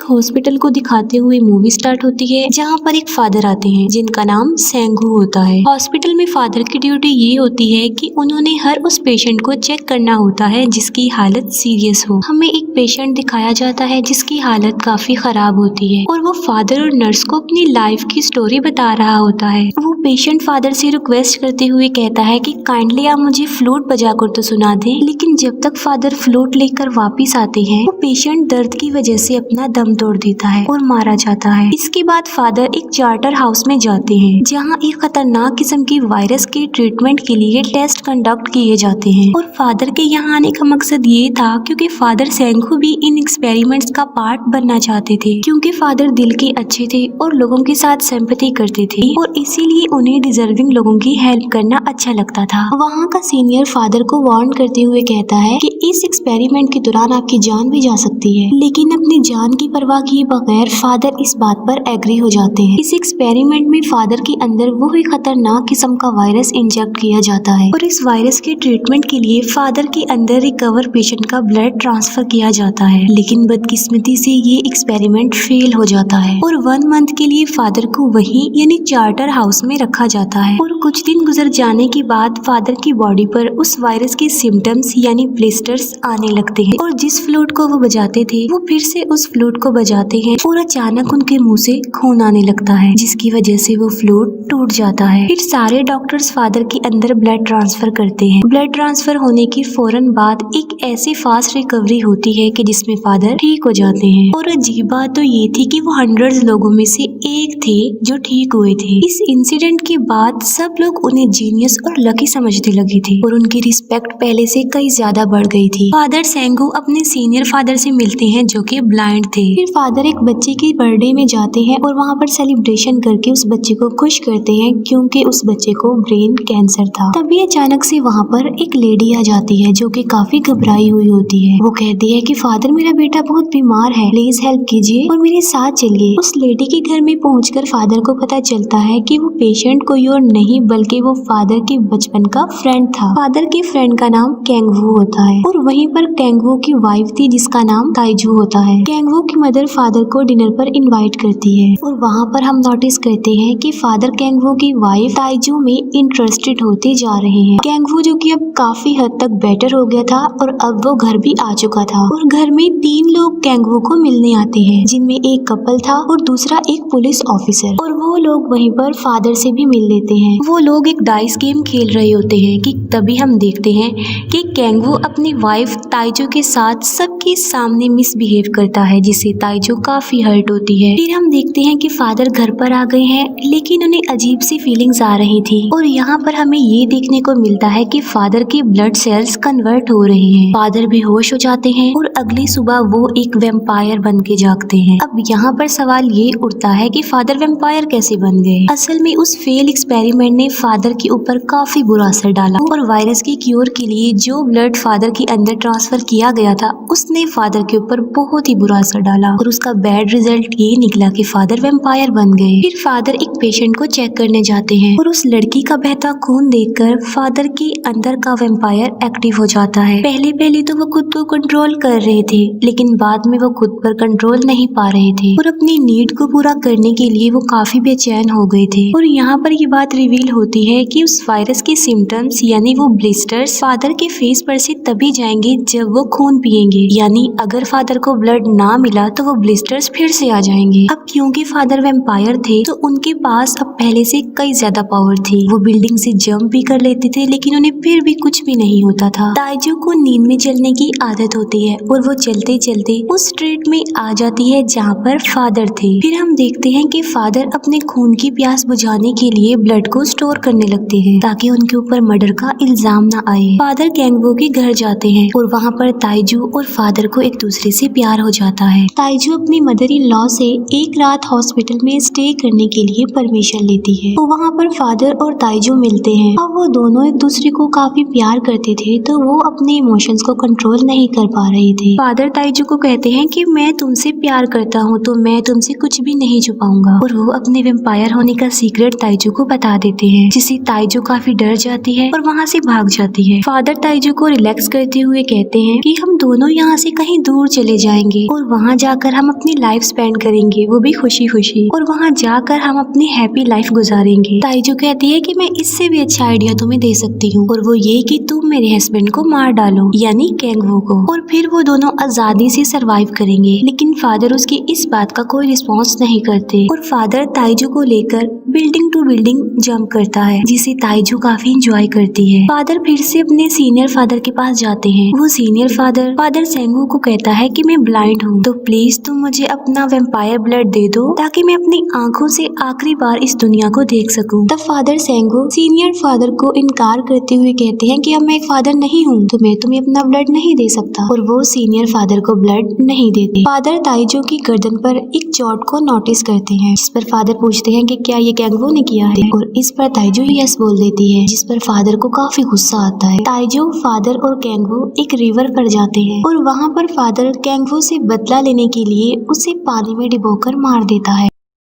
Hospital को दिखाते हुए मूवी स्टार्ट होती है, जहाँ पर एक फादर आते हैं जिनका नाम सेंगू होता है। हॉस्पिटल में फादर की ड्यूटी ये होती है कि उन्होंने हर उस पेशेंट को चेक करना होता है जिसकी हालत सीरियस हो। हमें एक पेशेंट दिखाया जाता है जिसकी हालत काफी खराब होती है और वो फादर और नर्स को अपनी लाइफ की स्टोरी बता रहा होता है। वो पेशेंट फादर से रिक्वेस्ट करते हुए कहता है कि काइंडली आप मुझे फ्लूट बजाकर तो सुना दें, लेकिन जब तक फादर फ्लूट लेकर वापिस आते हैं वो पेशेंट दर्द की वजह से अपना दम तोड़ देता है और मारा जाता है। इसके बाद फादर एक चार्टर हाउस में जाते हैं जहाँ एक खतरनाक किस्म की वायरस के ट्रीटमेंट के लिए टेस्ट कंडक्ट किए जाते हैं और फादर के यहाँ आने का मकसद ये था क्योंकि फादर सेंगू भी इन एक्सपेरिमेंट्स का पार्ट बनना चाहते थे, क्योंकि फादर दिल के अच्छे थे और लोगों के साथ सिंपैथी करते थे और इसीलिए उन्हें डिजर्विंग लोगों की हेल्प करना अच्छा लगता था। वहाँ का सीनियर फादर को वार्न करते हुए कहता है कि इस एक्सपेरिमेंट के दौरान आपकी जान भी जा सकती है, लेकिन अपनी जान की परवाह किए बगैर फादर इस बात पर एग्री हो जाते हैं। इस एक्सपेरिमेंट में फादर के अंदर वो ही खतरनाक किस्म का वायरस इंजेक्ट किया जाता है और इस वायरस के ट्रीटमेंट के लिए फादर के अंदर रिकवर पेशेंट का ब्लड ट्रांसफर किया जाता है, लेकिन बदकिस्मती से ये एक्सपेरिमेंट फेल हो जाता है और 1 मंथ के लिए फादर को वहीं यानी चार्टर हाउस में रखा जाता है। और कुछ दिन गुजर जाने के बाद फादर की बॉडी पर उस वायरस के सिम्टम्स यानी ब्लिस्टर्स आने लगते हैं और जिस फ्लूट को वो बजाते थे वो फिर से उस फ्लूट को बजाते हैं और अचानक उनके मुंह से खून आने लगता है, जिसकी वजह से वो फ्लूट टूट जाता है। फिर सारे डॉक्टर्स फादर के अंदर ब्लड ट्रांसफर करते हैं। ब्लड ट्रांसफर होने के फौरन बाद एक ऐसी फास्ट रिकवरी होती है कि जिसमें फादर ठीक हो जाते हैं और अजीब बात तो ये थी कि वो 100 लोगों में से एक थे जो ठीक हुए थे। इस इंसिडेंट के बाद सब लोग उन्हें जीनियस और लकी समझने लगे थे और उनकी रिस्पेक्ट पहले से कई ज्यादा बढ़ गई थी। फादर सेंगू अपने सीनियर फादर से मिलते हैं जो कि ब्लाइंड थे। फिर फादर एक बच्चे के बर्थडे में जाते हैं और वहाँ पर सेलिब्रेशन करके उस बच्चे को खुश करते हैं क्योंकि उस बच्चे को ब्रेन कैंसर था। तभी अचानक से वहाँ पर एक लेडी आ जाती है जो कि काफी घबराई हुई होती है। वो कहती है कि फादर मेरा बेटा बहुत बीमार है, प्लीज हेल्प कीजिए और मेरे साथ चलिए। उस लेडी के घर में पहुंचकर फादर को पता चलता है कि वो पेशेंट कोई और नहीं बल्कि वो फादर के बचपन का फ्रेंड था। फादर के फ्रेंड का नाम कैंगवू होता है और वहीं पर कैंगवू की वाइफ थी जिसका नाम ताइजू होता है। कैंगवू की मदर फादर को डिनर पर इनवाइट करती है और वहाँ पर हम नोटिस करते हैं कि फादर कैंगवू की वाइफ ताइजू में इंटरेस्टेड होते जा रहे हैं। कैंगवू जो कि अब काफी हद तक बेटर हो गया था और अब वो घर भी आ चुका था और घर में 3 लोग कैंगवू को मिलने आते हैं, जिनमें एक कपल था और दूसरा एक पुलिस ऑफिसर, और वो लोग वहीं पर फादर से भी मिल लेते हैं। वो लोग एक डाइस गेम खेल रहे होते हैं कि तभी हम देखते हैं कि कैंगवू अपनी वाइफ ताइजू के साथ सबके सामने मिसबिहेव करता है, जिससे ताइजू काफी हर्ट होती है। फिर हम देखते हैं कि फादर घर पर आ गए हैं लेकिन उन्हें अजीब सी फीलिंग्स आ रही थी और यहाँ पर हमें ये देखने को मिलता है कि फादर के ब्लड सेल्स कन्वर्ट हो रहे हैं। फादर बेहोश हो जाते हैं और अगली सुबह वो एक वैम्पायर बन के जागते हैं। अब यहाँ पर सवाल ये उठता है कि फादर वैम्पायर कैसे बन गए। असल में उस फेल एक्सपेरिमेंट ने फादर के ऊपर काफी बुरा असर डाला और वायरस के क्योर के लिए जो ब्लड फादर के अंदर ट्रांसफर किया गया था उसने फादर के ऊपर बहुत ही बुरा असर डाला और उसका बैड रिजल्ट ये निकला कि फादर वैम्पायर बन गए। फिर फादर एक पेशेंट को चेक करने जाते हैं और उस लड़की का बहता खून देखकर फादर के अंदर का वैम्पायर एक्टिव हो जाता है। पहले तो वो खुद को कंट्रोल कर रहे थे लेकिन बाद में वो खुद पर कंट्रोल नहीं पा रहे थे और अपनी नीड को पूरा करने के लिए वो काफी बेचैन हो गए थे। और यहाँ पर ये बात रिवील होती है कि उस वायरस के सिम्टम्स यानी वो ब्लिस्टर्स फादर के फेस पर से तभी जाएंगे जब वो खून पिएंगे, यानी अगर फादर को ब्लड ना मिला तो वो ब्लिस्टर्स फिर से आ जाएंगे। अब क्योंकि फादर वैम्पायर थे तो उनके पास अब पहले से कई ज्यादा पावर थी। वो बिल्डिंग से जंप भी कर लेते थे लेकिन उन्हें फिर भी कुछ भी नहीं होता था। ताइजू को नींद में चलने की आदत होती है और वो चलते चलते उस स्ट्रीट में आ जाती है जहाँ पर फादर थे। फिर हम देखते हैं कि फादर अपने खून की प्यास बुझाने के लिए ब्लड को स्टोर करने लगते हैं ताकि उनके ऊपर मर्डर का इल्जाम ना आए। फादर कैंगवू के घर जाते हैं और वहाँ पर ताइजू और फादर को एक दूसरे से प्यार हो जाता है। ताइजू अपनी मदर इन लॉ से एक रात हॉस्पिटल में स्टे करने के लिए परमिशन लेती है तो वहाँ पर फादर और ताइजू मिलते हैं। अब वो दोनों एक दूसरे को काफी प्यार करते थे तो वो अपने इमोशंस को कंट्रोल नहीं कर पा रहे थे। फादर ताइजू को कहते हैं कि मैं तुमसे प्यार करता हूँ तो मैं तुमसे कुछ भी नहीं छुपाऊंगा और वो अपने वैम्पायर होने का सीक्रेट ताइजू को बता देते हैं, जिससे ताइजू काफी डर जाती है और वहाँ से भाग जाती है। फादर ताइजू को रिलैक्स करते हुए कहते हैं कि हम दोनों यहाँ से कहीं दूर चले जाएंगे और वहाँ जाकर जाकर हम अपनी लाइफ स्पेंड करेंगे, वो भी खुशी खुशी, और वहाँ जाकर हम अपनी हैप्पी लाइफ गुजारेंगे। ताइजू कहती है कि मैं इससे भी अच्छा आइडिया तुम्हें दे सकती हूँ, और वो ये कि तुम मेरे हस्बैंड को मार डालो, यानी कैंगवू को, और फिर वो दोनों आजादी से सरवाइव करेंगे। लेकिन फादर उसकी इस बात का कोई रिस्पॉन्स नहीं करते और फादर ताइजू को लेकर बिल्डिंग टू बिल्डिंग जंप करता है, जिसे ताइजू काफी इंजॉय करती है। फादर फिर से अपने सीनियर फादर के पास जाते हैं। वो सीनियर फादर सेंगू को कहता है कि मैं ब्लाइंड हूँ, तो प्लीज तुम मुझे अपना वेम्पायर ब्लड दे दो ताकि मैं अपनी आंखों से आखिरी बार इस दुनिया को देख सकूं। तब फादर सेंगू सीनियर फादर को इनकार करते हुए कहते हैं कि अब मैं एक फादर नहीं हूँ, तो मैं तुम्हें अपना ब्लड नहीं दे सकता, और वो सीनियर फादर को ब्लड नहीं देते। फादर ताइजू की गर्दन पर एक चोट को नोटिस करते हैं, जिस पर फादर पूछते हैं कि क्या ये कैंगवू ने किया है, और इस पर ताइजू यस बोल देती है, जिस पर फादर को काफी गुस्सा आता है। ताइजू, फादर और कैंगवू एक रिवर पर जाते हैं और वहाँ पर फादर कैंगवू से बदला लेने के लिए उसे पानी में डुबोकर मार देता है,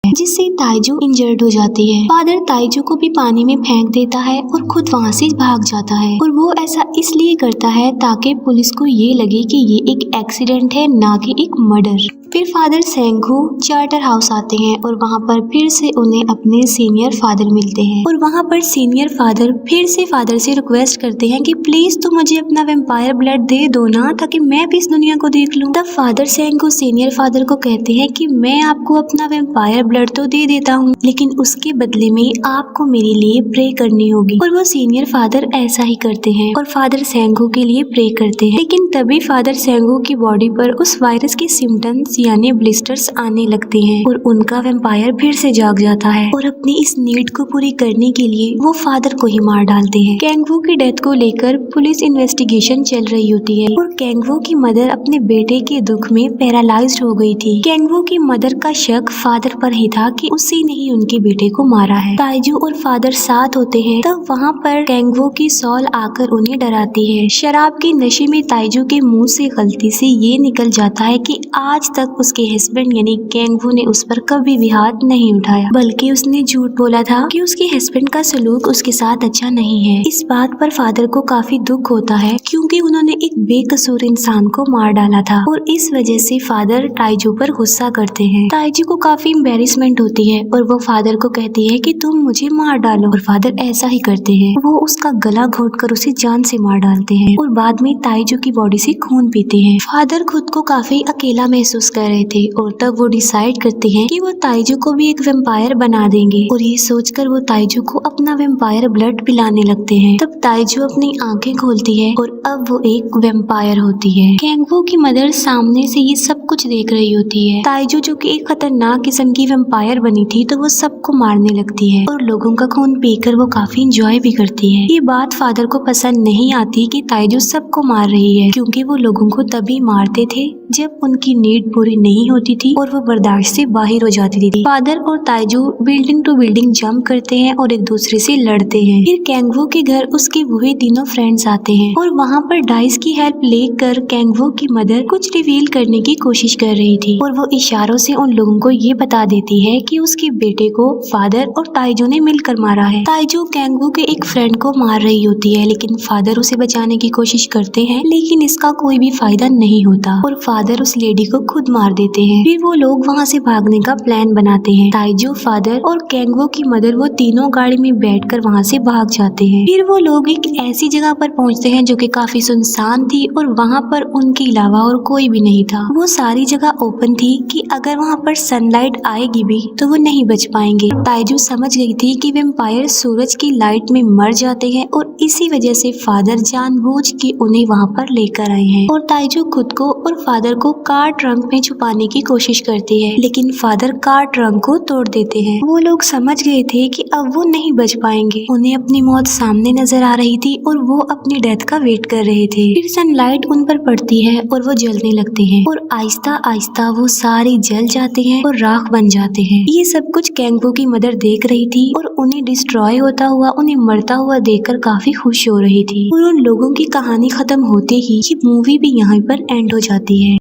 जिससे ताइजू इंजर्ड हो जाती है। फादर ताइजू को भी पानी में फेंक देता है और खुद वहाँ से भाग जाता है, और वो ऐसा इसलिए करता है ताकि पुलिस को ये लगे कि ये एक एक्सीडेंट है, ना कि एक मर्डर। फिर फादर सेंगू चार्टर हाउस आते हैं और वहाँ पर फिर से उन्हें अपने सीनियर फादर मिलते हैं, और वहाँ पर सीनियर फादर फिर से फादर से रिक्वेस्ट करते हैं कि प्लीज तुम मुझे अपना वेम्पायर ब्लड दे दो ना, ताकि मैं भी इस दुनिया को देख लूं। तब फादर सेंगू सीनियर फादर को कहते हैं कि मैं आपको अपना वेम्पायर ब्लड तो दे देता हूँ, लेकिन उसके बदले में आपको मेरे लिए प्रे करनी होगी। और वो सीनियर फादर ऐसा ही करते हैं और फादर सेंगू के लिए प्रे करते हैं। लेकिन तभी फादर सेंगू की बॉडी पर उस वायरस के सिम्टम्स यानी ब्लिस्टर्स आने लगते हैं और उनका वेम्पायर फिर से जाग जाता है, और अपनी इस नीड को पूरी करने के लिए वो फादर को ही मार डालते हैं। कैंगवू की डेथ को लेकर पुलिस इन्वेस्टिगेशन चल रही होती है, और कैंगवू की मदर अपने बेटे के दुख में पैरालाइज्ड हो गई थी। कैंगवू की मदर का शक फादर पर ही था कि उसी ने ही उनके बेटे को मारा है। ताइजू और फादर साथ होते हैं, तब वहाँ पर कैंगवू की सॉल आकर उन्हें डराती है। शराब के नशे में ताइजू के मुंह से गलती से ये निकल जाता है कि आज तक उसके हस्बैंड यानी कैंगवू ने उस पर कभी भी हाथ नहीं उठाया, बल्कि उसने झूठ बोला था कि उसके हस्बैंड का सलूक उसके साथ अच्छा नहीं है। इस बात पर फादर को काफी दुख होता है, क्योंकि उन्होंने एक बेकसूर इंसान को मार डाला था, और इस वजह से फादर ताइजू पर गुस्सा करते हैं। ताइजू को काफी एम्बेरसमेंट होती है और वो फादर को कहती है कि तुम मुझे मार डालो, और फादर ऐसा ही करते हैं। वो उसका गला घोटकर उसे जान से मार डालते हैं और बाद में ताइजू की बॉडी से खून पीते हैं। फादर खुद को काफी अकेला महसूस कर रहे थे, और तब वो डिसाइड करते हैं कि वो ताइजू को भी एक वेम्पायर बना देंगे, और ये सोचकर वो ताइजू को अपना वेम्पायर ब्लड पिलाने लगते हैं। तब ताइजू अपनी आंखें खोलती है और अब वो एक वेम्पायर होती है। कैंगवू की मदर सामने से ये सब कुछ देख रही होती है। ताइजू जो कि एक खतरनाक किस्म की वेम्पायर बनी थी, तो वो सबको मारने लगती है और लोगों का खून पीकर वो काफी इंजॉय भी करती है। ये बात फादर को पसंद नहीं आती कि ताइजू सबको मार रही है, क्योंकि वो लोगों को तभी मारते थे जब उनकी नीड पूरी नहीं होती थी और वो बर्दाश्त से बाहर हो जाती थी। फादर और ताइजू बिल्डिंग टू बिल्डिंग जंप करते हैं और एक दूसरे से लड़ते हैं। फिर कैंगवू के घर उसके वही तीनों फ्रेंड्स आते हैं, और वहाँ पर डाइस की हेल्प लेकर कैंगवू की मदर कुछ रिवील करने की कोशिश कर रही थी, और वो इशारों से उन लोगों को ये बता देती है कि उसके बेटे को फादर और ताइजू ने मिलकर मारा है। ताइजू कैंगवू के एक फ्रेंड को मार रही होती है, लेकिन फादर उसे बचाने की कोशिश करते हैं, लेकिन इसका कोई भी फायदा नहीं होता और फादर उस लेडी को खुद मार देते हैं। फिर वो लोग वहाँ से भागने का प्लान बनाते हैं। ताइजू, फादर और कैंगवू की मदर वो तीनों गाड़ी में बैठकर वहाँ से भाग जाते हैं। फिर वो लोग एक ऐसी जगह पर पहुँचते हैं जो कि काफी सुनसान थी, और वहाँ पर उनके अलावा और कोई भी नहीं था। वो सारी जगह ओपन थी कि अगर वहाँ पर सनलाइट आएगी भी तो वो नहीं बच पाएंगे। ताइजू समझ गई थी कि वेम्पायर सूरज की लाइट में मर जाते हैं, और इसी वजह से फादर जानबूझ के उन्हें वहाँ पर लेकर आए हैं। और ताइजू खुद को और फादर को कार ट्रंक में छुपाने की कोशिश करती है, लेकिन फादर कार ट्रंक को तोड़ देते हैं। वो लोग समझ गए थे कि अब वो नहीं बच पाएंगे। उन्हें अपनी मौत सामने नजर आ रही थी और वो अपनी डेथ का वेट कर रहे थे। फिर सनलाइट उन पर पड़ती है और वो जलने लगते हैं, और आहिस्ता आहिस्ता वो सारे जल जाते हैं और राख बन जाते हैं। ये सब कुछ कैंगवू की मदर देख रही थी, और उन्हें डिस्ट्रॉय होता हुआ, उन्हें मरता हुआ देखकर काफी खुश हो रही थी। और उन लोगों की कहानी खत्म होते ही ये मूवी भी यहाँ पर एंड हो जाती है।